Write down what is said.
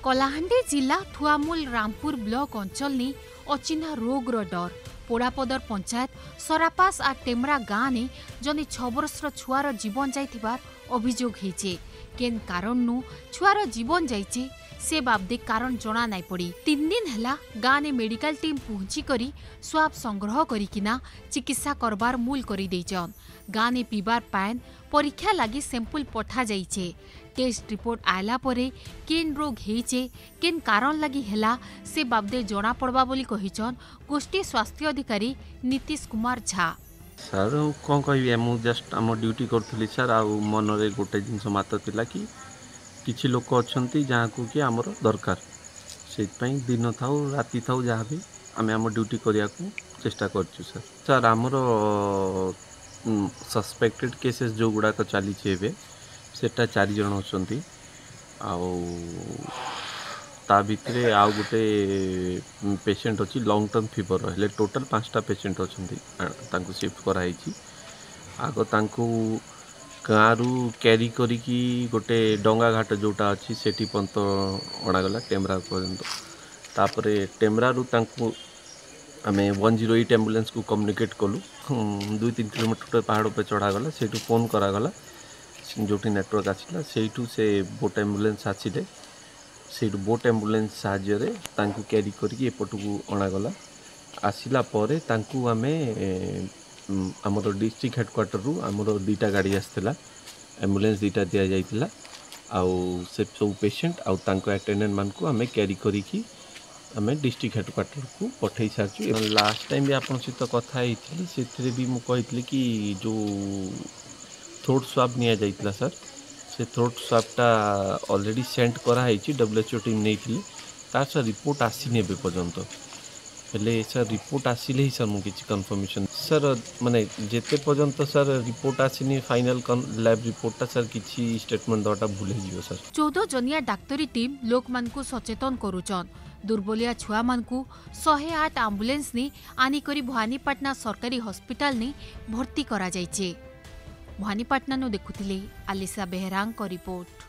कलाहांडी जिला थुआमूल रामपुर ब्लॉक अंचल ने अचिन्हा रोगर डर पोड़ापदर पंचायत सरापास आ टेमरा गाँ ने जने 6 वर्षर छुआर जीवन जाइथिबार अभियोग होइछे। केन कारण नु छुआर जीवन जाइछे से बाबदे कारण जना नाई पड़ी। 3 दिन हैला गाँ ने मेडिकल टीम पहुंची करी स्वाब संग्रह करिकिना चिकित्सा करबार मूल करी देइछन। गाँ ने पीबार पान परीक्षा लगी सैंपल पठा जाइछे। टेस्ट रिपोर्ट आयला परे केन रोग हेइछे केन कारण लगी हैला से बाबदे जना पड़बा बोली कहिछन गोष्ठी स्वास्थ्य अधिकारी नीतीश कुमार झा। सर कौन कह मु जस्ट आम ड्यूटी करी सर आ मन रे गोटे जिनस मात्र थिला कि किछि लोक अछंती जहाँ को कि आमर दरकार से दिन थाउ राति थाउ जहाँ भी आम आम ड्यूटी करिया को चेष्टा करछु सर। सर आमर सस्पेक्टेड केसेस जो गुड़ाक चली सेटा 4 जन अछंती ता भितरे आउ गोटे पेशेंट अच्छी लॉन्ग टर्म फीवर हेले टोटल 5टा पेशेंट अछंती तांको शिफ्ट कराई आग तांको गाँरु कैरी करिकी गोटे डंगा घाट जोटा अच्छी सेठी पंत अणागला टेमरा पर्यंत तापरे टेमरा रु तांको आमे 108 एम्बुलेंस को कम्युनिकेट कलु 2-3 किलोमीटर पहाड़ पे चढ़ागला सेठू फोन करागला जो नेटवर्क आसला सेठू से बोट एम्बुलेंस आसिले सेठू बोट एम्बुलेंस साहाय्य तांको कैरी करके एपटू अणागला आसिला परे तांको आमे आमर डिस्ट्रिक्ट हेडक्वार्टर रु आमर 2टा गाड़ी आसला एम्बुलेंस 2टा दिया जाइतिला आउ से सब पेशेंट आउ तांको अटेंडेंट मान को आमे कैरी करिकी आमे डिस्ट्रिक्ट हेडक्वार्टर को पठै सारछु। लास्ट टाइम भी आपन सहित कथा हेतिली सेथरे भी मु कहितली कि जो थ्रोट स्वाब निया जाइतिला सर से थ्रोट स्वाबटा ऑलरेडी सेंड करा हेछि WHO टीम नेइथिले तार सर रिपोर्ट आसीने बे पर्यंत हेले सर रिपोर्ट आसिले ही सर मु किछि कंफर्मेशन सर माने जेते पर्यंत सर रिपोर्ट आसीनी फाइनल लैब रिपोर्टटा सर किछि स्टेटमेंट दटा भूल हियो सर। 14 जनिया डाक्टरी टीम लोक मान को सचेतन करूचन। दुर्बलिया छुआ मान को 108 एम्बुलेंस ने आनी करी भवानीपाटना सरकारी हॉस्पिटल ने भर्ती करा जाइछे। भवानीपाटना नु देखुथिले आलिसा बेहरांग को रिपोर्ट।